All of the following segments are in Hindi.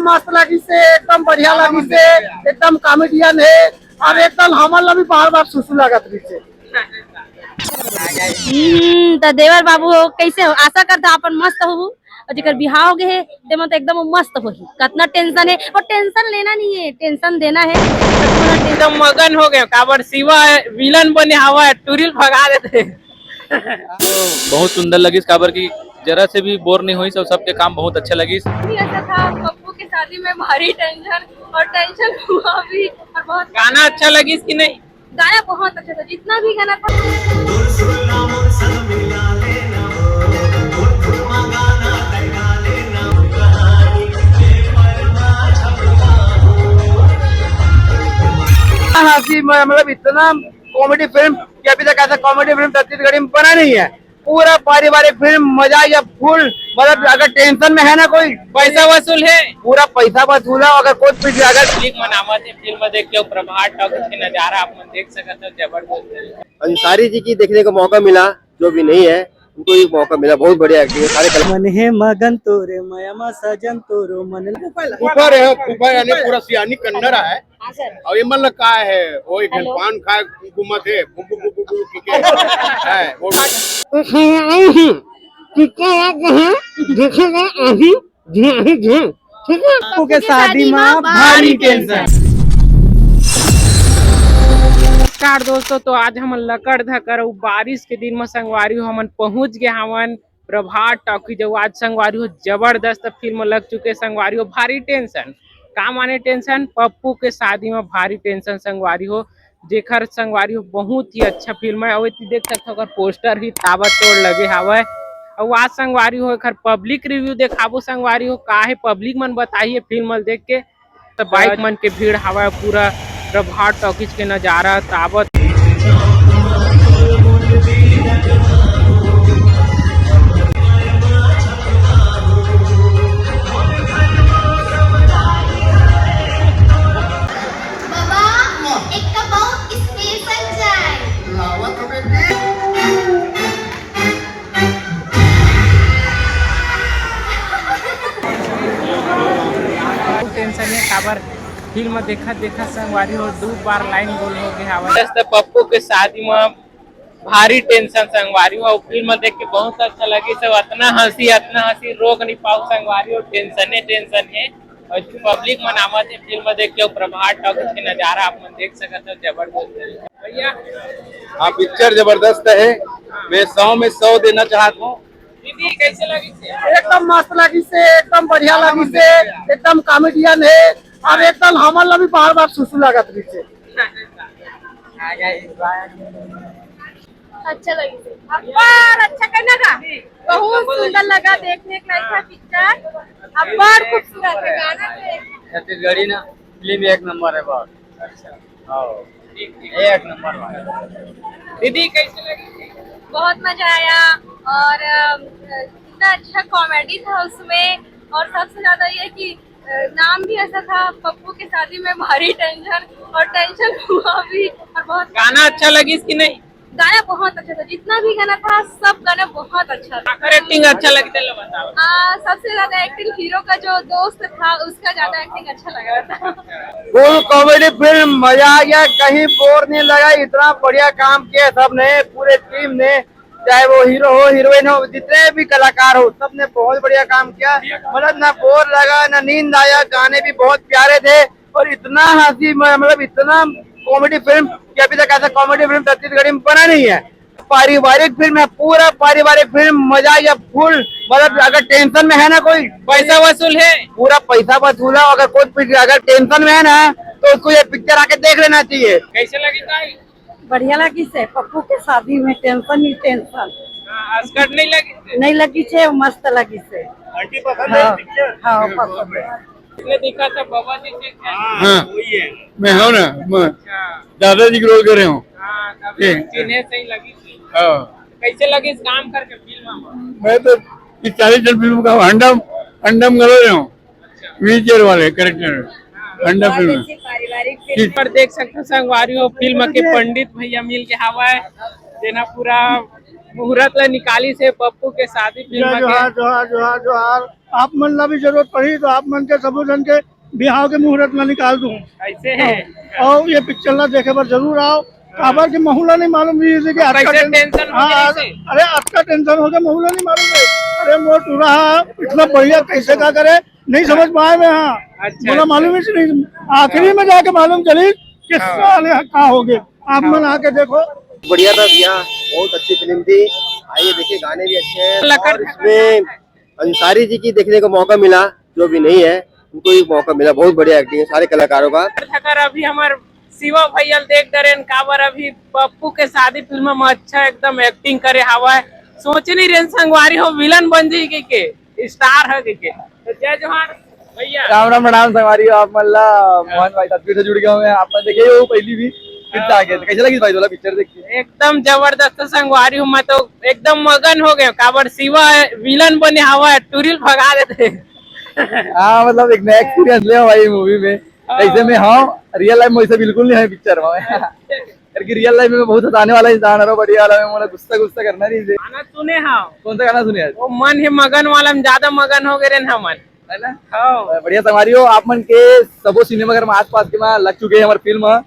मस्त लगी से, एकदम बढ़िया लगी से, एकदम कॉमेडियन है और एकदम हमल भी बार बार सुसु लागत रही से। तो देवर बाबू हो कैसे हो, आशा करता अपन मस्त हो और जेकर बिहाव गे है ते मत एकदम मस्त होही। कितना टेंशन है और टेंशन लेना नहीं है, टेंशन देना है। एकदम मगन हो गए काबर शिवा विलन बने हवा टूरिल भगा देते। बहुत सुंदर लगी काबर की जरा से भी बोर नहीं हुई, सबके काम बहुत अच्छा लगी। ऐसा था पप्पू की शादी में भारी टेंशन और टेंशन हुआ भी और बहुत गाना अच्छा लगी कि नहीं? गाना बहुत अच्छा था, जितना भी गाना था। हंसी मतलब इतना कॉमेडी फिल्म कि अभी तक ऐसा कॉमेडी फिल्म छत्तीसगढ़ी में बना नहीं है। पूरा पारिवारिक फिल्म, मजा या फुल, मतलब अगर टेंशन में है ना कोई, पैसा वसूल है, पूरा पैसा वसूल है। अगर कोई पीछे अगर पब्लिक मनावत है फिल्म देख के प्रभात टॉकीज के नजारा आप मन देख सकते हो, जबरदस्त। अंसारी जी की देखने का मौका मिला, जो भी नहीं है उनको एक मौका मिला। बहुत बढ़िया एक्टिंग है, सारे मन है मगन तोरे मयमा सजन तोरो मन ऊपर है ऊपर यानी पूरा सियानी कन्नड़ा है और ये मतलब का है वो एक पान खाए हुकूमत है है वो के शादी में भारी टेंशन। नमस्कार दोस्तों, तो आज हम लकड़ धकर बारिश के दिन में संगवारी हो हमन पहुंच गए हवन प्रभात टॉकीज। आज संगवारी हो जबरदस्त फिल्म लग चुके संगवारी हो भारी टेंशन। का माने टेंशन? पप्पू के शादी में भारी टेंशन संगवारी हो, जेकर संगवारी हो बहुत ही अच्छा फिल्म है। और देख सकते हो पोस्टर ही ताबत तोड़ लगे हवे। और आज संगवारी हो एक पब्लिक रिव्यू देखाबो संगवारी हो का है पब्लिक मन बताइए फिल्म देख के। तो बाइक मन के भीड़ हवा पूरा प्रभात टॉकीज के नजारा ताबत। टेंशन है काबर फिल्म देखा देखा संगवारी हो 2 बार लाइन बोल हो गया। पप्पू के शादी में भारी टेंशन संगवारी हो, फिल्म देख के बहुत अच्छा लगी। सब इतना हंसी रोक नहीं पाओ संगवारी हो, टेंशन है। और पब्लिक मनावत है फिल्म देख के प्रभात टॉकीज के नजारा आप मन देख सकते हो, जबरदस्त भैया। हाँ पिक्चर जबरदस्त है, मैं 100 में 100 देना चाहता हूँ। दीदी कैसे लगी? एकदम मस्त लगी से, एकदम बढ़िया लगी से, एकदम कॉमेडियन है और एकदम हमल भी बार बार सुसु लागत रही से। अच्छा लगी से अब्बार अच्छा करना था, बहुत सुंदर लगा, देखने के लायक था पिक्चर, अब्बार खूबसूरत है। गाना छत्तीसगढ़ी ना फिल्म एक नंबर है। बहुत अच्छा एक नंबर। दीदी कैसे लगी? बहुत मजा आया और इतना अच्छा कॉमेडी था उसमें। और सबसे ज्यादा ये कि नाम भी ऐसा था पप्पू की शादी में भारी टेंशन और टेंशन हुआ भी और बहुत। गाना अच्छा लगी कि नहीं? गाना बहुत अच्छा था, जितना भी गाना था सब गाना बहुत अच्छा था। एक्टिंग अच्छा लगी तो बताओ। सबसे ज्यादा एक्टिंग हीरो का जो दोस्त था उसका ज्यादा एक्टिंग अच्छा लगा था। फुल कॉमेडी फिल्म, मजा आ गया, कहीं बोर नहीं लगा। इतना बढ़िया काम किया सबने, पूरे टीम ने, चाहे वो हीरो हो हीरोइन हो, जितने भी कलाकार हो सबने बहुत बढ़िया काम किया। मतलब ना बोर लगा ना नींद आया, गाने भी बहुत प्यारे थे और इतना हंसी, मतलब इतना कॉमेडी फिल्म कि अभी तक ऐसा कॉमेडी फिल्म छत्तीसगढ़ी में बना नहीं है। पारिवारिक फिल्म है, पूरा पारिवारिक फिल्म, मजा या फुल, मतलब अगर टेंशन में है ना कोई, पैसा वसूल है, पूरा पैसा वसूल है। अगर कोई अगर टेंशन में है ना तो उसको ये पिक्चर आके देख लेना चाहिए। कैसे लगी ताई? बढ़िया लगी से, पप्पू के शादी में टेंशन ही टेंशन अस्कट नहीं लगी? नहीं लगी से, मस्त लगी से। हाँ पसंद है। इसने देखा था बाबा जी से क्या? हाँ मैं हूँ ना, मैं दादाजी की रोल कर रहे हूँ। चिन्हे सही लगी थी। कैसे लगी इस काम करके फिल्म? मैं तो 40 जन फिल्म का अंडम कर रहे हूँ, व्हील चेयर वाले कैरेक्टर अंडा फिल्म। पर देख सकते संगवारी हो फिल्म के पंडित भैया मिल के हवा है, जेना पूरा मुहूर्त ला निकाली से पप्पू के शादी फिल्म के जोहार जोहार जोहार जोहार। आप मन ला भी जरूरत पड़ी तो आप मन के सबो जन के बिहाव के मुहूर्त में निकाल दूं। ऐसे है और ये पिक्चर ला देखे पर जरूर आओ। काबर की महूला नहीं मालूम जैसे कि आपका कैसे टेंशन हो हाँ, गई अरे आपका टेंशन हो गया, महूला नहीं मालूम है। अरे मोर टूरा इतना बढ़िया कैसे क्या करे नहीं समझ पाए मैं। हाँ अच्छा, बोला मालूम ही नहीं, आखिरी में जाके मालूम चली कि साले क्या हो गए। आप मन आके देखो। बढ़िया था भैया, बहुत अच्छी फिल्म थी। आइए देखिए, गाने भी अच्छे हैं लकड़ और इसमें अंसारी जी की देखने को मौका मिला, जो भी नहीं है उनको भी मौका मिला। बहुत बढ़िया एक्टिंग है सारे कलाकारों का। थकर अभी हमार शिवा भैया देख दरेन काबर अभी पप्पू के शादी फिल्म में अच्छा एकदम एक्टिंग करे हवा है। सोचे नहीं रेन संगवारी हो विलन बन जाई के स्टार है के। तो जय जोहार भैया। राम राम प्रणाम संगवारी, आप मल्ला मोहन भाई तस्वीर से जुड़ गया हूँ मैं। आपने देखे वो पहली भी फिर आ गए, कैसे लगी भाई तोला पिक्चर देख के? एकदम जबरदस्त संगवारी हूँ मैं तो एकदम मगन हो गया। काबर शिवा विलन बने हवा है, टूरिल भगा देते। हाँ मतलब एक नया एक्सपीरियंस लिया भाई मूवी में। ऐसे में हाँ रियल लाइफ में वैसे बिल्कुल नहीं है पिक्चर में। क्योंकि रियल लाइफ में बहुत हंसाने वाला इंसान है, बढ़िया वाला में मुझे गुस्सा गुस्सा करना नहीं। गाना सुने हाँ? कौन सा गाना सुने आज? वो मन है मगन वाला में ज्यादा मगन हो गए हमन है ना? हाँ। बढ़िया संगवारी हो, आप मन के सबो सिनेमाघर में आस पास के में लग चुके हैं हमारी फिल्म।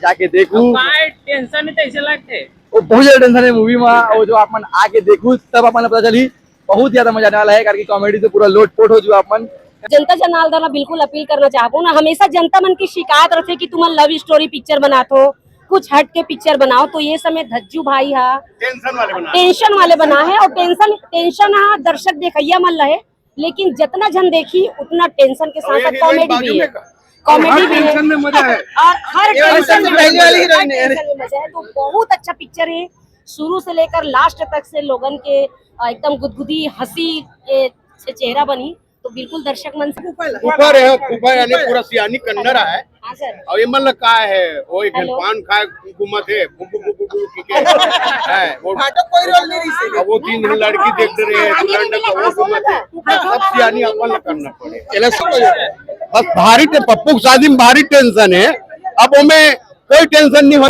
जाके देखू, टेंशन नहीं ऐसे लगते वो बहुत ज्यादा टेंशन है मूवी में। और जो आप मन आके देखू तब अपन पता चली बहुत ज्यादा मजा आने वाला है। क्योंकि कॉमेडी से पूरा लोटपोट हो जो आप मन। जनता जनार्दन बिल्कुल अपील करना चाहूँ ना, हमेशा जनता मन की शिकायत रखे कि तुम लव स्टोरी पिक्चर बनाते हो, कुछ हट के पिक्चर बनाओ। तो ये समय धज्जू भाई है टेंशन वाले बना है। और टेंशन दर्शक देखैया मन रहे, लेकिन जितना जन देखी उतना टेंशन के साथ साथ कॉमेडी भी है। कॉमेडी भी है और हर टेंशन में मजा है। तो बहुत अच्छा पिक्चर है, शुरू से लेकर लास्ट तक से लोगन के एकदम गुदगुदी हंसी से चेहरा बनी। तो बिल्कुल दर्शक मन से ऊपर है, ऊपर यानी पूरा सियानी कन्नड़ा है। हाँ सर। और ये मतलब का है वो एक पान खाए घूमत है वो अब वो तीन लड़की देख रहे हैं वो घूमत है। सब सियानी अपन करना पड़े। बस भारी पप्पू की शादी में भारी टेंशन है। अब वो में कोई टेंशन नहीं हो।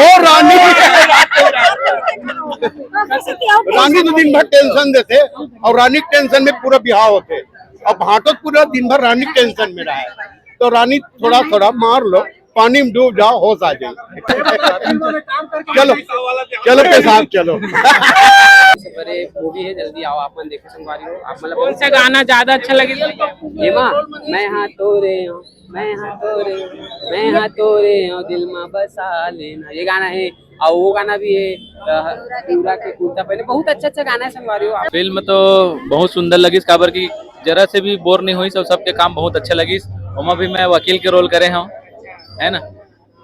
रानी तो दिन भर टेंशन देते और रानी टेंशन में पूरा बिहाव होते। अब भाटो पूरा दिन भर रानी टेंशन में रहा है, तो रानी थोड़ा थोड़ा मार लो, पानी में डूब जाओ, होश आ जाए। चलो चलो पेशाब चलो। मूवी है, जल्दी आओ आप मन देखे संगवारी हो। आप मतलब कौन सा गाना ज्यादा अच्छा लगे? ये माँ मैं हाँ तोरे हूँ, मैं हाँ तोरे हूँ, मैं हाँ तोरे हूँ, दिल में बसा लेना, ये गाना है। और वो गाना भी है पूरा के कुर्ता पहले। बहुत अच्छा गाना है संगवारी हो। फिल्म तो बहुत सुंदर लगी, काबर की जरा से भी बोर नहीं हुई। सबके काम बहुत अच्छे लगी। उमा भी मैं वकील के रोल करे हूँ, है ना।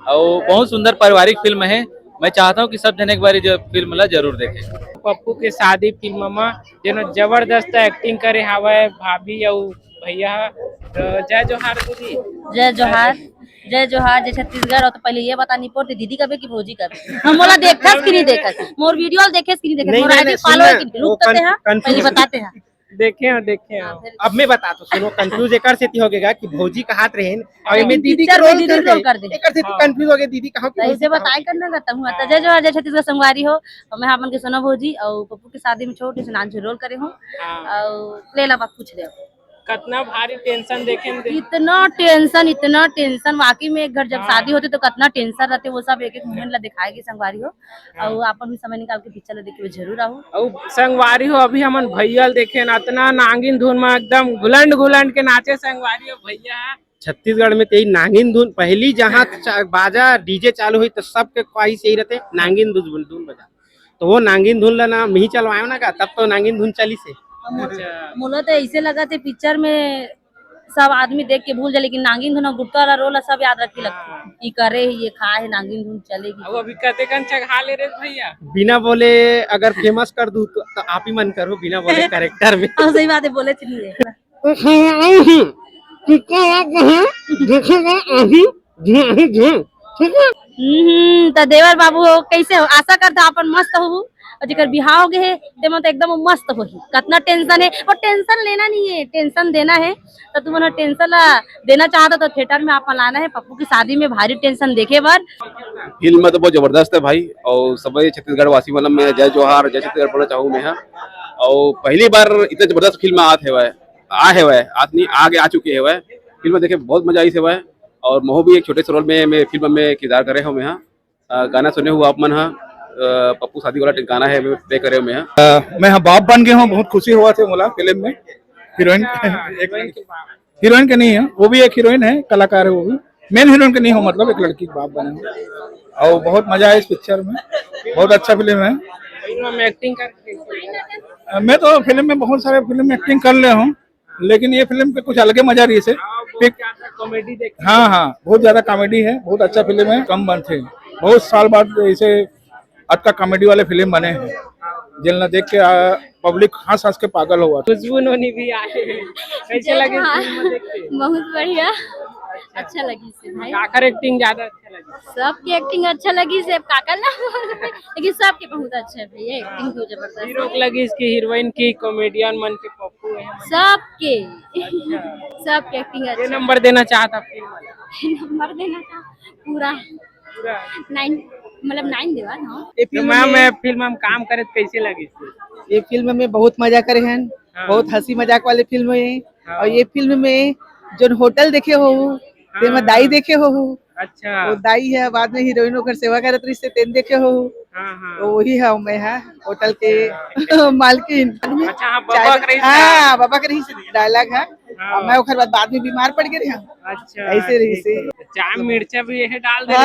और बहुत सुंदर पारिवारिक फिल्म है। मैं चाहता हूँ कि सब जने एक बार जो फिल्म ला जरूर देखें। पप्पू के शादी फिल्म में जो जबरदस्त एक्टिंग करे हवा भाभी और भैया। जय जोहार दीदी। जय जोहार। जय जोहार। जय छत्तीसगढ़। और तो पहले ये बता नहीं पड़ती दीदी कभी की भौजी कभी हम बोला देखा कि नहीं देखा, मोर वीडियो देखे कि नहीं देखे, मोर आईडी फॉलो है कि रुक करते हैं पहले बताते हैं। देखे हो अब मैं बता तो सुनो, कंफ्यूज एक से हो गया कि भौजी का हाथ रहे और लेकिन मैं दीदी पिक्चर का में दीदी रोल कर दे। एक से कंफ्यूज हो गया दीदी कहाँ की ऐसे बताए करना करता हूँ। जय जोहार। जय छत्तीसगढ़ संगवारी हो। और मैं अपन के सोना भौजी और पप्पू की शादी में छोटे से नाच रोल करे हूँ। और ले ला बात पूछ रहे हो कितना भारी टेंशन देखे। इतना टेंशन वाकई में। एक घर जब शादी होती तो कितना टेंशन रहते, वो सब एक एक मोमेंट ला दिखाएगी संगवारी हो। और अपन भी समय निकाल के पिक्चर देखे जरूर आओ। और संगवारी हो अभी हमन भैया देखे इतना नागिन धुन में एकदम घुलंड के नाचे संगवारी हो भैया। छत्तीसगढ़ में तो नागिन धुन पहली जहाँ बाजा डीजे चालू हुई तो सबके ख्वाहिश यही रहते नागिन धुन बजा। तो वो नागिन धुन ला ना मी चलवाए ना का, तब तो नागिन धुन चली से। मुझे तो ऐसे लगा थे पिक्चर में सब आदमी देख के भूल जाए, लेकिन नागिन धुन और गुटका वाला रोल सब याद रखी लगती। ये करे ये खाए नागिन धुन चलेगी। अब अभी कते कन चढ़ा ले रे भैया। बिना बोले अगर फेमस कर दूं तो आप ही मन करो बिना बोले कैरेक्टर में। सही बात है, बोले चलिए। तो देवर बाबू हो कैसे हो? आशा करता अपन मस्त हो, और जेकर बिहाव हो गए है ते मन तो एकदम मस्त होही। कितना टेंशन है और टेंशन लेना नहीं है, टेंशन देना है तो तुम मन टेंशन ला देना चाहता तो थिएटर में आप लाना है पप्पू की शादी में भारी टेंशन देखे बार। फिल्म तो बहुत जबरदस्त है भाई, और सभी छत्तीसगढ़ वासी मतलब मैं जय जोहार जय छत्तीसगढ़ बोलना चाहूँ मैं। और पहली बार इतना जबरदस्त फिल्म आदमी आगे आ चुके है वह फिल्म देखे बहुत मजा आई से वह। और मोह भी एक छोटे से रोल में मैं फिल्म में किरदार करे हूँ मैं। गाना सुने हुआ आप मन पप्पू शादी वाला गाना है प्ले करे मैं। मैं हाँ बाप बन गया हूँ, बहुत खुशी हुआ थे मोला फिल्म में। हीरोइन हीरोइन के नहीं है, वो भी एक हीरोइन है, कलाकार है वो भी। मेन हीरोइन के नहीं हो मतलब एक लड़की के बाप बने हो। और बहुत मजा आया इस पिक्चर में, बहुत अच्छा फिल्म है। एक्टिंग कर मैं तो फिल्म में बहुत सारे फिल्म में एक्टिंग कर ले हूँ, लेकिन ये फिल्म पे कुछ अलग मजा रही है। कॉमेडी देख हाँ बहुत ज्यादा कॉमेडी है, बहुत अच्छा फिल्म है। कम बन थे बहुत साल बाद ऐसे अच्छा कॉमेडी वाले फिल्म बने हैं जिनला देख के पब्लिक हंस हंस के पागल हुआ। खुशबू नोनी भी आए हैं, कैसे लगे फिल्म देख के? बहुत बढ़िया, अच्छा लगी से भाई। काकर एक्टिंग ज्यादा अच्छा लगी? सबकी एक्टिंग अच्छा लगी से काका ना लेकिन सबके बहुत अच्छा है भैया, एक्टिंग तो जबरदस्त हीरो की लगी, इसकी हीरोइन की, कॉमेडियन मन के पप्पू है सबके सबके एक्टिंग ये अच्छा। नंबर देना चाहता फिल्म? नंबर देना था पूरा 9 मतलब 9 देवा ना। तो मैम फिल्म में काम करे तो कैसे लगी? ये फिल्म में बहुत मजा करे हैं, बहुत हंसी मजाक वाले फिल्म है। और ये फिल्म में जो होटल देखे हो तेमा दाई देखे हो। अच्छा, वो दाई है, बाद में हीरोइन ओकर सेवा करत रही से तेन देखे हो। तो वही है मैं है होटल के मालकिन। अच्छा, हाँ बाबा के रही से डायलॉग है। और मैं ओकर बाद में बीमार पड़ गए रहा। अच्छा, ऐसे रही से चाय मिर्चा भी ये डाल दे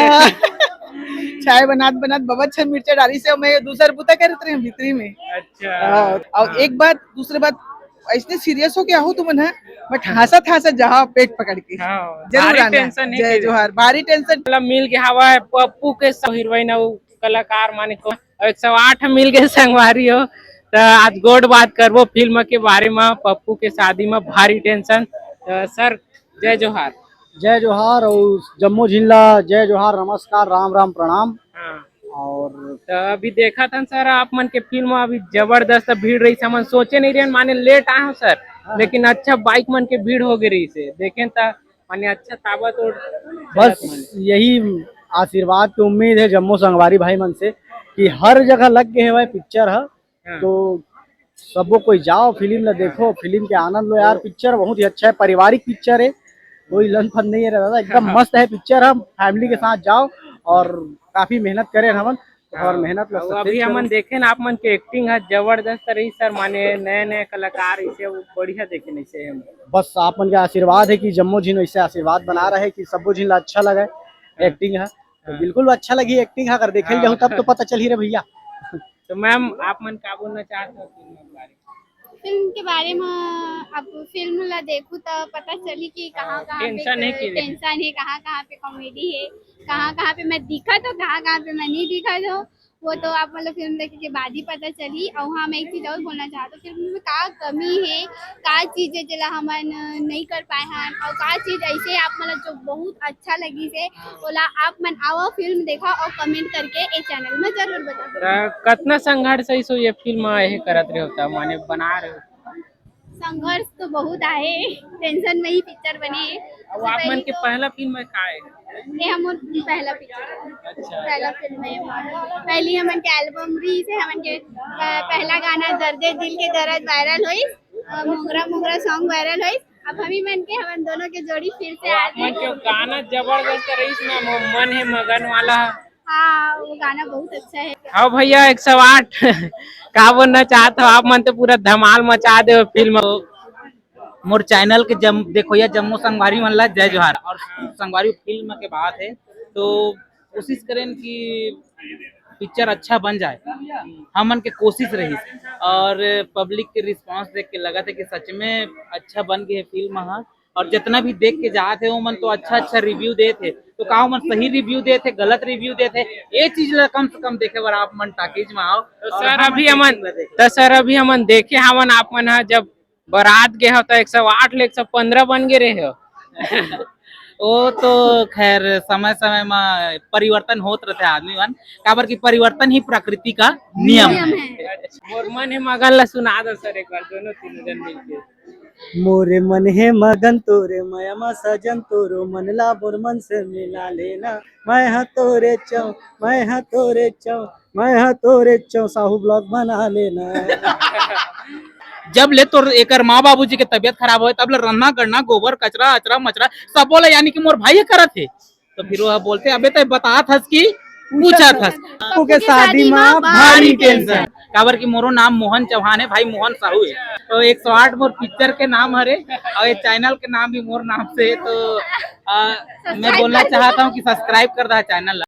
चाय बनात बाबा अच्छा मिर्चा डाली से मैं दूसरा बुता करत रहे भीतरी में। अच्छा, और एक बात दूसरी बात ऐसे सीरियस हो गया हो तुम है बट हंसत जहाँ पेट पकड़ के जरूर आना। टेंशन जय जोहार, भारी टेंशन मतलब मिल के हवा है पप्पू के हीरोइन कलाकार माने को 108 मिल के संगवारी हो। तो आज गोड बात करबो फिल्म के बारे में, पप्पू के शादी में भारी टेंशन। सर जय जोहार। जय जोहार और जम्मू जिला जय जोहार, नमस्कार, राम राम प्रणाम। और तो अभी देखा था सर आप मन के फिल्म अभी जबरदस्त भीड़ रही, हमन सोचे नहीं रहे, माने लेट आए हो सर, लेकिन अच्छा बाइक मन के भीड़ हो गई से देखें तो माने अच्छा ताबत और बस यही आशीर्वाद की उम्मीद है जम्मू संगवारी भाई मन से कि हर जगह लग गए है पिक्चर है। तो सबको कोई जाओ फिल्म ला देखो, फिल्म के आनंद लो यार। पिक्चर बहुत ही अच्छा है, पारिवारिक पिक्चर है, कोई लन फन नहीं है दादा, एकदम मस्त है पिक्चर। हम फैमिली के साथ जाओ और काफी मेहनत करे हमन और मेहनत अभी हमन देखे ना आप मन के एक्टिंग है जबरदस्त रही सर, माने नए नए कलाकार इसे बढ़िया देखे नहीं से हम। बस आप मन के आशीर्वाद है कि जम्मू जिन ऐसे आशीर्वाद बना रहे कि सबको जिन अच्छा लगे एक्टिंग है। तो बिल्कुल अच्छा लगी एक्टिंग है, अगर देखे जाऊँ तब तो पता चल ही रहा भैया। तो मैम आप मन क्या बोलना चाहते हो फिल्म के बारे में? अब फिल्म ला देखूं तो पता चली कि कहाँ कहाँ पे टेंशन है, कहाँ कहाँ पे कॉमेडी है, कहाँ कहाँ पे मैं दिखा तो कहाँ कहाँ पे मैं नहीं दिखा तो वो तो आप मतलब फिल्म देखने के बाद ही पता चली। और हाँ मैं एक चीज और बोलना चाहती हूँ, फिल्म में का कमी है, का चीज है जला हम नहीं कर पाए हैं, और का चीज ऐसे आप मतलब जो बहुत अच्छा लगी से बोला आप मन आओ फिल्म देखा और कमेंट करके इस चैनल में जरूर बताओ। कितना संघर्ष है सो ये फिल्म ये करत रहे होता माने बना रहे हो? संघर्ष तो बहुत आए, टेंशन में ही पिक्चर बने। अब आप मन के पहला फिल्म का है? ये हम पहला पिक्चर, अच्छा पहला फिल्म है। पहली हमन के एल्बम री से हमन के पहला गाना दर्दे दिल के दर्द वायरल हुई, मोगरा मोगरा सॉन्ग वायरल हुई। अब हम ही मन के हमन दोनों के जोड़ी फिर से आ गए। मन के गाना जबरदस्त रही इसमें मन है मगन वाला। हाँ वो गाना बहुत अच्छा है। हाँ भैया 108 का बोलना चाहते हो आप मन तो पूरा धमाल मचा दे फिल्म। मोर चैनल के देखो या जम्मू संगवारी मन ला जय जोहार। और संगवारी फिल्म के बात है तो कोशिश करें कि पिक्चर अच्छा बन जाए, हमन के कोशिश रही। और पब्लिक के रिस्पांस देख के लगा था कि सच में अच्छा बन गए फिल्म हाँ। और जितना भी देख के जाते हो मन तो अच्छा अच्छा रिव्यू दे थे, तो कहा मन सही रिव्यू दे थे गलत रिव्यू दे थे, ये चीज ला कम से कम देखे बार आप मन टाकीज में आओ। तो सर अभी हमन देखे हमन आप मन जब बारात गए हो तो 108 ले 115 बन गए रहे हो वो तो खैर समय समय में परिवर्तन होत रहते आदमी मन, काबर की परिवर्तन ही प्रकृति का नियम है। मोर मन है मगन ला सुना दो सर एक बार दोनों तीनों जन मिलके। मोरे मन है मगन तोरे मयमा सजन तोरो मन ला बोर मन से मिला लेना, मैं हाँ तोरे चौ, मैं हाँ तोरे चौ, मैं हाँ तोरे चौ, साहू ब्लॉग बना लेना। जब ले तो एकर माँ बाबूजी के तबियत खराब हो तब ले रन्ना गड़ना गोबर कचरा अचरा मचरा सब बोले, यानी कि मोर भाई करत थे। तो फिर वो बोलते अबे तो बता थस की पूछा थस के शादी में भारी टेंशन, काबर की मोरो नाम मोहन चौहान है, भाई मोहन साहू है। तो 108 मोर पिक्चर के नाम हरे और ये चैनल के नाम भी मोर नाम से। तो मैं बोलना चाहता हूँ कि सब्सक्राइब कर रहा चैनल।